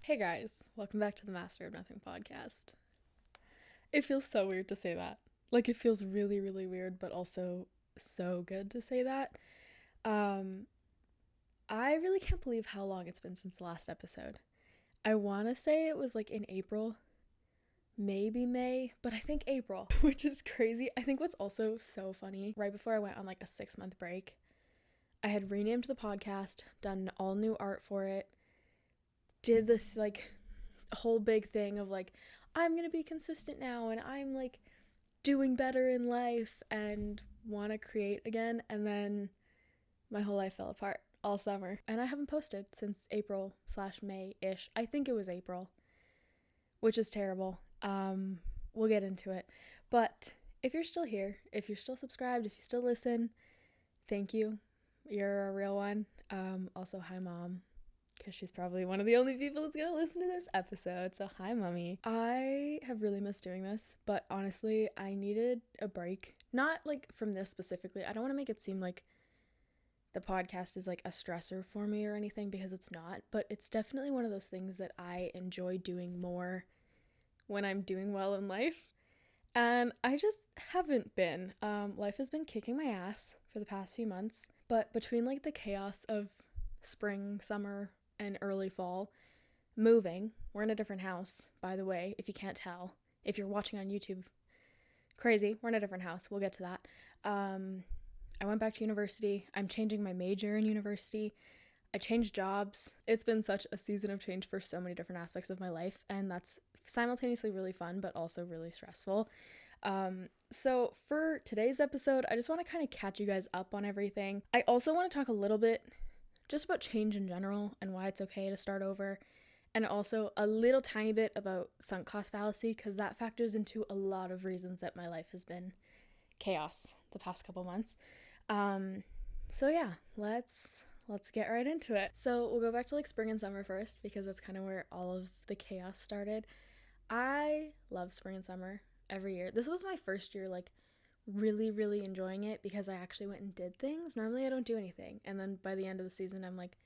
Hey guys, welcome back to the Master of Nothing podcast. It feels so weird to say that. Like, it feels really, really weird, but also so good to say that. I really can't believe how long it's been since the last episode. I want to say it was like in April, maybe May, but I think April, which is crazy. I think what's also so funny, right before I went on like a 6-month break, I had renamed the podcast, done all new art for it, did this like whole big thing of like, I'm gonna be consistent now and I'm like doing better in life and want to create again. And then my whole life fell apart all summer and I haven't posted since April/May-ish. I think it was April, which is terrible. We'll get into it, but if you're still here, if you're still subscribed, if you still listen, thank you. You're a real one. Also, hi mom, because she's probably one of the only people that's gonna listen to this episode. So hi mommy. I have really missed doing this, but honestly I needed a break. Not like from this specifically. I don't want to make it seem like the podcast is like a stressor for me or anything, because it's not, but it's definitely one of those things that I enjoy doing more when I'm doing well in life. And I just haven't been. Life has been kicking my ass for the past few months, but between like the chaos of spring, summer, and early fall, moving, we're in a different house, by the way, if you can't tell. If you're watching on YouTube, crazy, we're in a different house. We'll get to that. I went back to university. I'm changing my major in university. I changed jobs. It's been such a season of change for so many different aspects of my life, and that's simultaneously really fun, but also really stressful. So for today's episode, I just want to kind of catch you guys up on everything. I also want to talk a little bit just about change in general and why it's okay to start over, and also a little tiny bit about sunk cost fallacy, because that factors into a lot of reasons that my life has been chaos the past couple months. So yeah, let's get right into it. So we'll go back to like spring and summer first, because that's kind of where all of the chaos started. I love spring and summer every year. This was my first year like really, really enjoying it, because I actually went and did things. Normally I don't do anything, and then by the end of the season I'm like,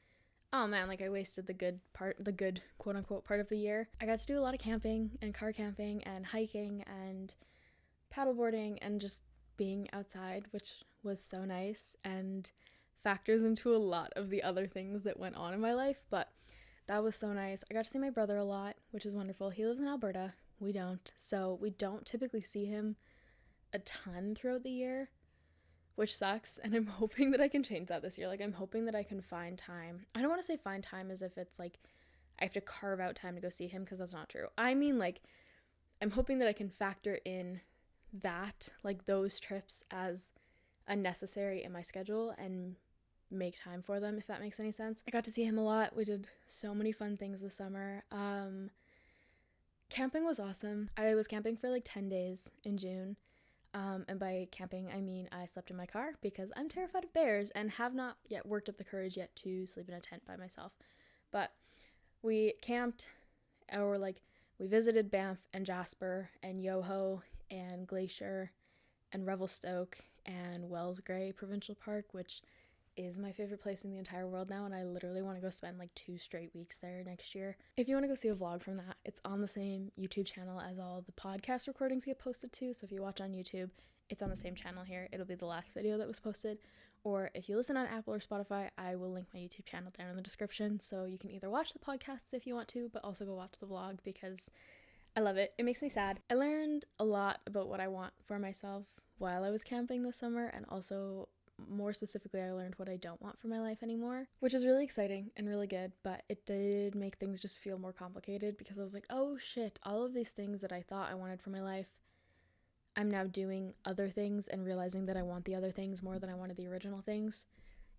oh man, like I wasted the good quote unquote part of the year. I got to do a lot of camping and car camping and hiking and paddleboarding and just being outside, which was so nice and factors into a lot of the other things that went on in my life, but that was so nice. I got to see my brother a lot, which is wonderful. He lives in Alberta. We don't. So we don't typically see him a ton throughout the year, which sucks, and I'm hoping that I can change that this year. Like, I'm hoping that I can find time. I don't want to say find time as if it's like I have to carve out time to go see him, because that's not true. I mean, like, I'm hoping that I can factor in that, like, those trips as a necessary in my schedule and make time for them, if that makes any sense. I got to see him a lot. We did so many fun things this summer. Camping was awesome. I was camping for like 10 days in June. And by camping, I mean I slept in my car, because I'm terrified of bears and have not yet worked up the courage yet to sleep in a tent by myself. But we camped, or like we visited Banff and Jasper and Yoho and Glacier and Revelstoke and Wells Gray Provincial Park, which is my favorite place in the entire world now, and I literally want to go spend like 2 straight weeks there next year. If you want to go see a vlog from that, it's on the same YouTube channel as all the podcast recordings get posted to, so if you watch on YouTube, it's on the same channel here. It'll be the last video that was posted, or if you listen on Apple or Spotify, I will link my YouTube channel down in the description, so you can either watch the podcasts if you want to, but also go watch the vlog, because I love it. It makes me sad. I learned a lot about what I want for myself while I was camping this summer, and also more specifically, I learned what I don't want for my life anymore, which is really exciting and really good, but it did make things just feel more complicated, because I was like, oh shit, all of these things that I thought I wanted for my life, I'm now doing other things and realizing that I want the other things more than I wanted the original things,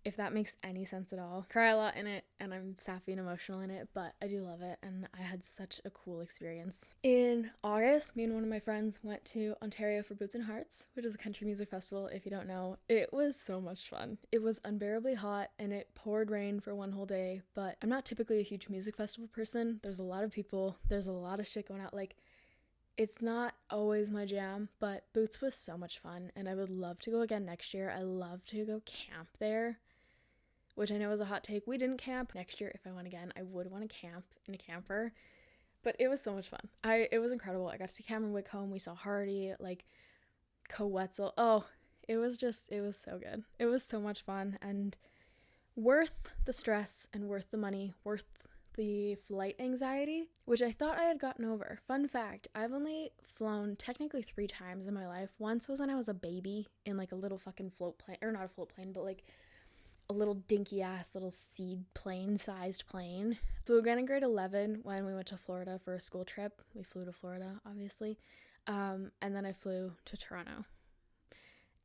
if that makes any sense at all. Cry a lot in it, and I'm sappy and emotional in it, but I do love it, and I had such a cool experience. In August, me and one of my friends went to Ontario for Boots and Hearts, which is a country music festival, if you don't know. It was so much fun. It was unbearably hot, and it poured rain for one whole day, but I'm not typically a huge music festival person. There's a lot of people, there's a lot of shit going out, like, it's not always my jam, but Boots was so much fun, and I would love to go again next year. I love to go camp there, which I know is a hot take. We didn't camp. Next year, if I went again, I would want to camp in a camper. But it was so much fun. It was incredible. I got to see Cameron Whitcomb. We saw Hardy, like Coetzel. Oh, it was so good. It was so much fun and worth the stress and worth the money, worth the flight anxiety, which I thought I had gotten over. Fun fact, I've only flown technically 3 times in my life. Once was when I was a baby in like a little fucking float plane, or not a float plane, but like a little dinky ass little seed plane sized plane. Flew again in grade 11 when we went to Florida for a school trip. We flew to Florida, obviously. And then I flew to Toronto.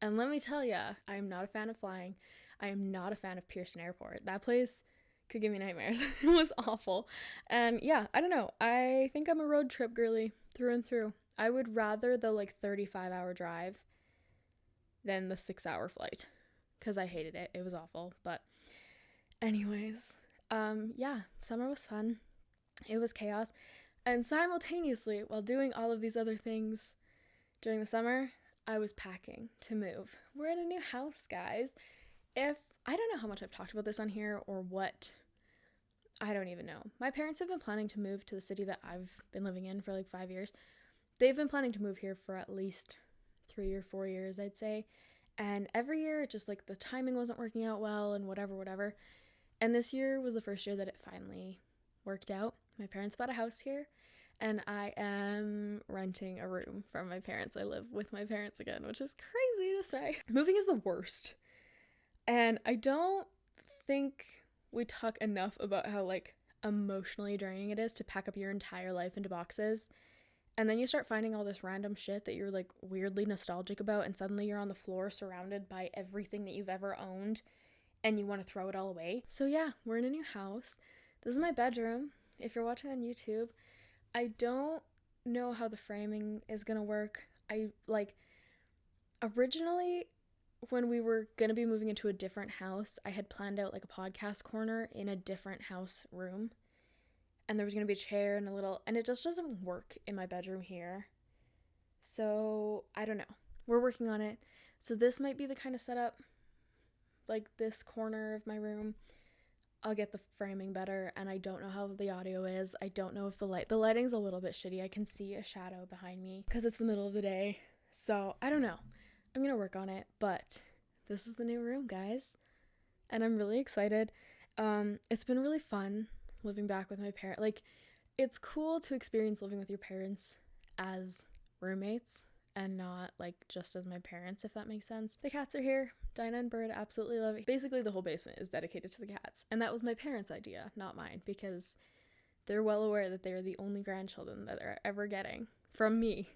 And let me tell ya, I am not a fan of flying. I am not a fan of Pearson Airport. That place could give me nightmares. It was awful. And yeah, I don't know. I think I'm a road trip girly through and through. I would rather the like 35-hour drive than the 6-hour flight because I hated it. It was awful. But anyways, yeah, summer was fun. It was chaos. And simultaneously, while doing all of these other things during the summer, I was packing to move. We're in a new house, guys. I don't know how much I've talked about this on here or what. I don't even know. My parents have been planning to move to the city that I've been living in for like 5 years. They've been planning to move here for at least 3 or 4 years, I'd say. And every year, just like the timing wasn't working out well and whatever. And this year was the first year that it finally worked out. My parents bought a house here, and I am renting a room from my parents. I live with my parents again, which is crazy to say. Moving is the worst. And I don't think we talk enough about how like emotionally draining it is to pack up your entire life into boxes. And then you start finding all this random shit that you're like weirdly nostalgic about, and suddenly you're on the floor surrounded by everything that you've ever owned and you want to throw it all away. So yeah, we're in a new house. This is my bedroom. If you're watching on YouTube, I don't know how the framing is gonna work. Originally, when we were gonna be moving into a different house, I had planned out like a podcast corner in a different house room. And there was gonna be a chair and it just doesn't work in my bedroom here. So I don't know. We're working on it. So this might be the kind of setup, like this corner of my room. I'll get the framing better, and I don't know how the audio is. I don't know if the lighting's a little bit shitty. I can see a shadow behind me because it's the middle of the day. So I don't know. I'm gonna work on it, but this is the new room, guys. And I'm really excited. It's been really fun living back with my parents. Like, it's cool to experience living with your parents as roommates and not like just as my parents, if that makes sense. The cats are here. Dinah and Bird absolutely love it. Basically, the whole basement is dedicated to the cats. And that was my parents' idea, not mine, because they're well aware that they are the only grandchildren that they're ever getting from me.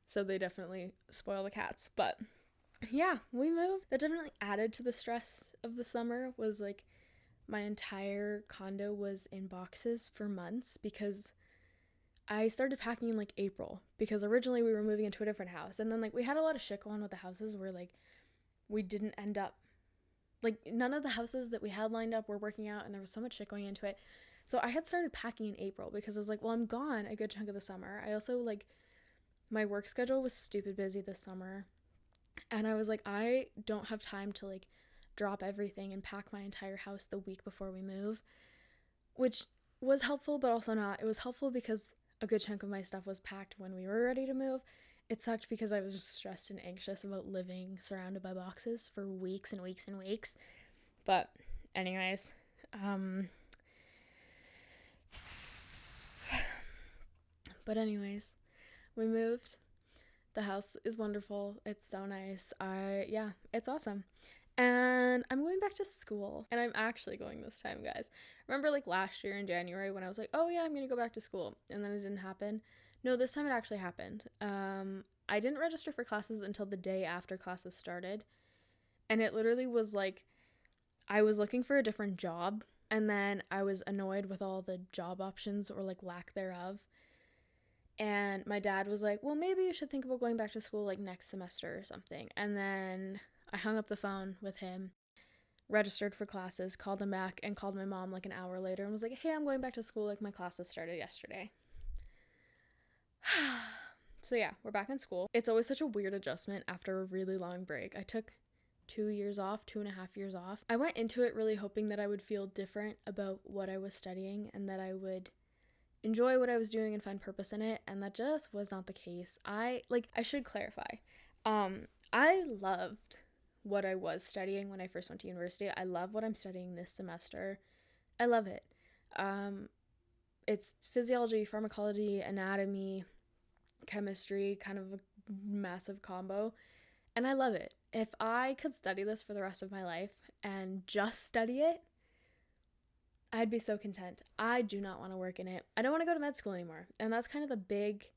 So they definitely spoil the cats. But yeah, we moved. That definitely added to the stress of the summer. Was like my entire condo was in boxes for months because I started packing in like April, because originally we were moving into a different house, and then like we had a lot of shit going on with the houses where like we didn't end up, like none of the houses that we had lined up were working out, and there was so much shit going into it. So I had started packing in April because I was like, well, I'm gone a good chunk of the summer. I also like, my work schedule was stupid busy this summer, and I was like, I don't have time to like drop everything and pack my entire house the week before we move, which was helpful but also not. It was helpful because a good chunk of my stuff was packed when we were ready to move. It sucked because I was just stressed and anxious about living surrounded by boxes for weeks and weeks and weeks. But anyways, we moved. The house is wonderful. It's so nice. It's awesome. And I'm going back to school, and I'm actually going this time, guys. Remember like last year in January when I was like, oh yeah, I'm gonna go back to school, and then it didn't happen? No, this time it actually happened. I didn't register for classes until the day after classes started, and it literally was like I was looking for a different job, and then I was annoyed with all the job options or like lack thereof. And my dad was like, well, maybe you should think about going back to school like next semester or something. And then I hung up the phone with him, registered for classes, called him back, and called my mom like an hour later and was like, hey, I'm going back to school, like my classes started yesterday. So yeah, we're back in school. It's always such a weird adjustment after a really long break. I took 2.5 years off. I went into it really hoping that I would feel different about what I was studying and that I would enjoy what I was doing and find purpose in it, and that just was not the case. I should clarify. I loved what I was studying when I first went to university. I love what I'm studying this semester. I love it. It's physiology, pharmacology, anatomy, chemistry, kind of a massive combo, and I love it. If I could study this for the rest of my life and just study it, I'd be so content. I do not want to work in it. I don't want to go to med school anymore. And that's kind of the big,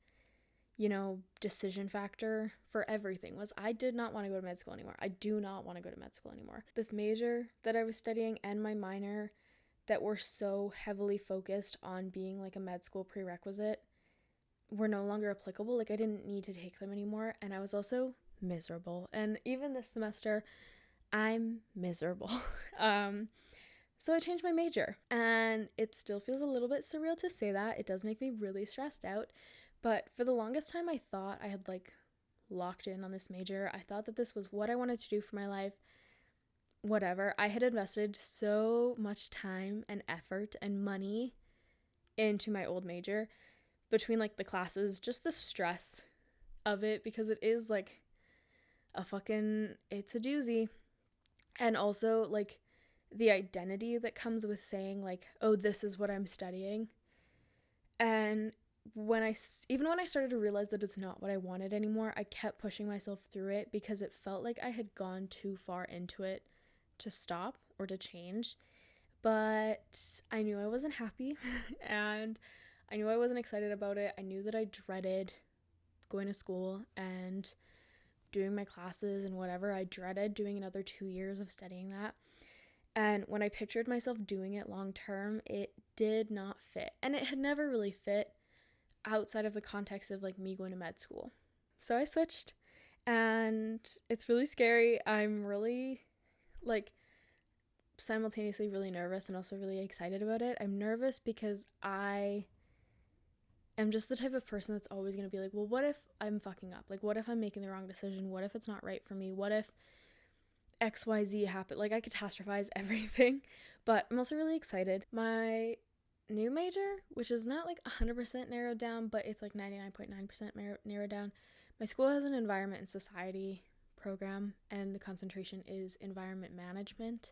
decision factor for everything, was I did not want to go to med school anymore. I do not want to go to med school anymore. This major that I was studying and my minor that were so heavily focused on being like a med school prerequisite were no longer applicable. Like, I didn't need to take them anymore. And I was also miserable. And even this semester, I'm miserable. So I changed my major, and it still feels a little bit surreal to say that. It does make me really stressed out, but for the longest time I thought I had locked in on this major. I thought that this was what I wanted to do for my life. Whatever. I had invested so much time and effort and money into my old major, between the classes, just the stress of it, because it is it's a doozy. And also the identity that comes with saying oh, this is what I'm studying. And even when I started to realize that it's not what I wanted anymore, I kept pushing myself through it because it felt like I had gone too far into it to stop or to change. But I knew I wasn't happy and I knew I wasn't excited about it. I knew that I dreaded going to school and doing my classes and whatever. I dreaded doing another 2 years of studying that. And when I pictured myself doing it long term, it did not fit. And it had never really fit outside of the context of me going to med school. So I switched, and it's really scary. I'm really simultaneously really nervous and also really excited about it. I'm nervous because I am just the type of person that's always going to be well, what if I'm fucking up? What if I'm making the wrong decision? What if it's not right for me? What if XYZ happened? I catastrophize everything. But I'm also really excited. My new major, which is not 100% narrowed down, but it's 99.9% narrowed down. My school has an environment and society program, and the concentration is environment management,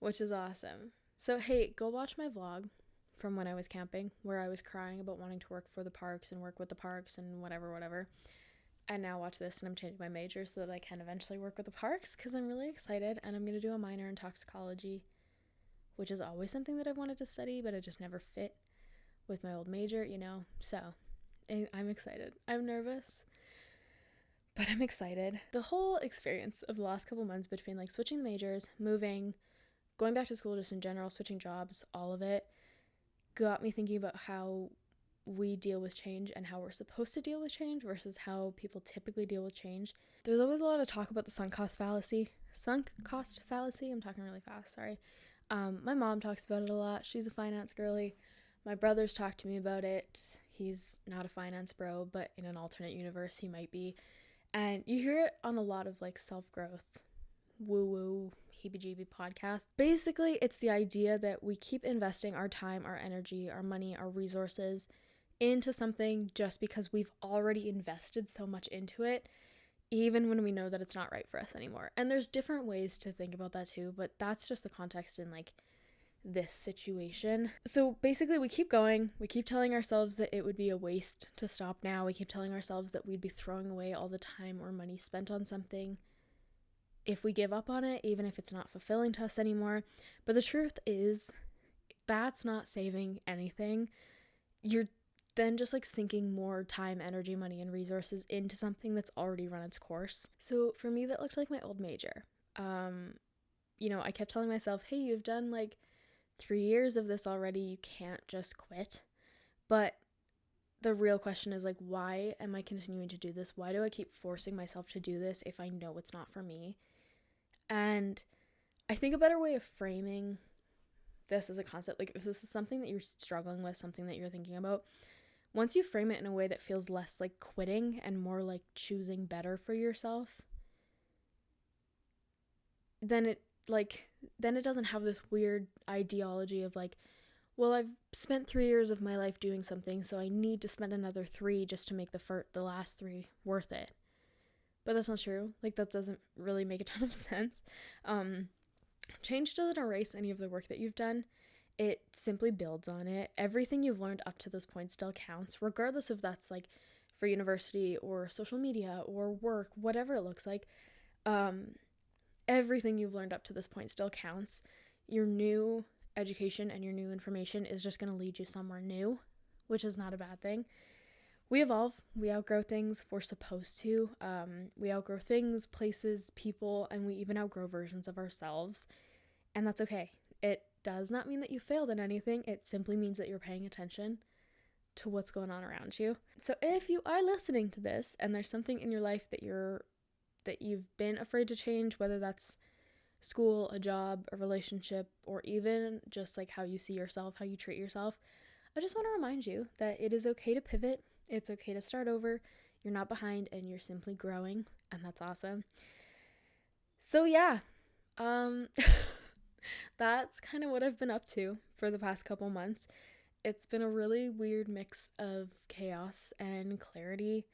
which is awesome. So hey, go watch my vlog from when I was camping, where I was crying about wanting to work for the parks and work with the parks and whatever. And now watch this, and I'm changing my major so that I can eventually work with the parks, because I'm really excited. And I'm going to do a minor in toxicology, which is always something that I wanted to study, but it just never fit with my old major, So I'm excited. I'm nervous, but I'm excited. The whole experience of the last couple months between switching majors, moving, going back to school just in general, switching jobs, all of it got me thinking about how we deal with change and how we're supposed to deal with change versus how people typically deal with change. There's always a lot of talk about the sunk cost fallacy. I'm talking really fast, sorry. My mom talks about it a lot. She's a finance girly. My brother's talked to me about it. He's not a finance bro, but in an alternate universe he might be. And you hear it on a lot of self-growth, woo-woo, heebie-jeebie podcasts. Basically, it's the idea that we keep investing our time, our energy, our money, our resources into something just because we've already invested so much into it, even when we know that it's not right for us anymore. And there's different ways to think about that too, but that's just the context in this situation. So basically, we keep going. We keep telling ourselves that it would be a waste to stop now. We keep telling ourselves that we'd be throwing away all the time or money spent on something if we give up on it, even if it's not fulfilling to us anymore. But the truth is, that's not saving anything. You're then just sinking more time, energy, money, and resources into something that's already run its course. So for me, that looked like my old major. I kept telling myself, hey, you've done 3 years of this already. You can't just quit. But the real question is why am I continuing to do this? Why do I keep forcing myself to do this if I know it's not for me? And I think a better way of framing this as a concept, if this is something that you're struggling with, something that you're thinking about, once you frame it in a way that feels less like quitting and more like choosing better for yourself, then it doesn't have this weird ideology of like, well, I've spent 3 years of my life doing something, so I need to spend another 3 just to make the last 3 worth it. But that's not true. Like, that doesn't really make a ton of sense. Change doesn't erase any of the work that you've done. It simply builds on it. Everything you've learned up to this point still counts, regardless if that's like for university or social media or work, whatever it looks like. Everything you've learned up to this point still counts. Your new education and your new information is just going to lead you somewhere new, which is not a bad thing. We evolve, we outgrow things, we're supposed to. We outgrow things, places, people, and we even outgrow versions of ourselves, and that's okay. It does not mean that you failed in anything. It simply means that you're paying attention to what's going on around you. So if you are listening to this and there's something in your life that you've been afraid to change, whether that's school, a job, a relationship, or even just like how you see yourself, how you treat yourself, I just want to remind you that it is okay to pivot. It's okay to start over. You're not behind and you're simply growing, and that's awesome. So yeah, that's kind of what I've been up to for the past couple months. It's been a really weird mix of chaos and clarity.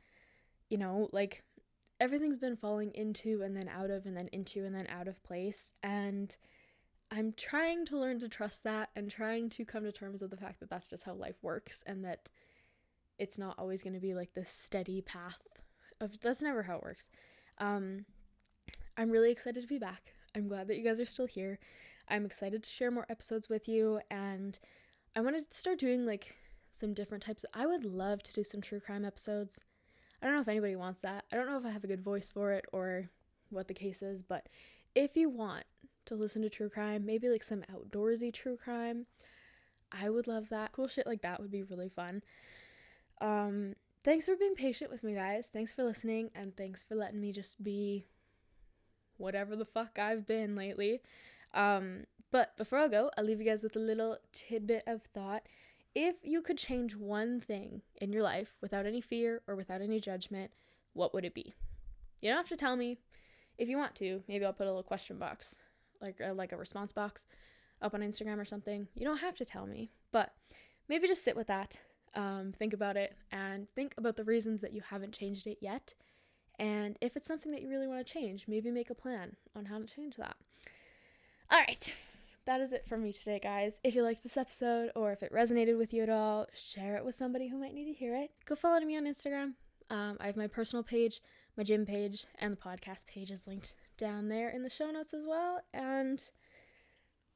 Like, everything's been falling into and then out of and then into and then out of place, and I'm trying to learn to trust that and trying to come to terms with the fact that that's just how life works, and that it's not always going to be like this steady path of, that's never how it works. I'm really excited to be back. I'm glad that you guys are still here. I'm excited to share more episodes with you, and I want to start doing like some different types. I would love to do some true crime episodes. I don't know if anybody wants that. I don't know if I have a good voice for it or what the case is, but if you want to listen to true crime, maybe like some outdoorsy true crime, I would love that. Cool shit like that would be really fun. Thanks for being patient with me, guys. Thanks for listening, and thanks for letting me just be whatever the fuck I've been lately. But before I go, I'll leave you guys with a little tidbit of thought. If you could change one thing in your life without any fear or without any judgment, what would it be? You don't have to tell me. If you want to, maybe I'll put a little question box, like a response box up on Instagram or something. You don't have to tell me, but maybe just sit with that, think about it, and think about the reasons that you haven't changed it yet. And if it's something that you really want to change, maybe make a plan on how to change that. All right. That is it for me today, guys. If you liked this episode or if it resonated with you at all, share it with somebody who might need to hear it. Go follow me on Instagram. I have my personal page, my gym page, and the podcast page is linked down there in the show notes as well. And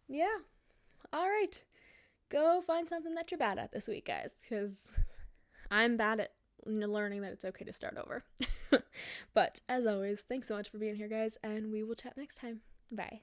yeah, all right. Go find something that you're bad at this week, guys, because I'm bad at learning that it's okay to start over. But as always, thanks so much for being here, guys, and we will chat next time. Bye.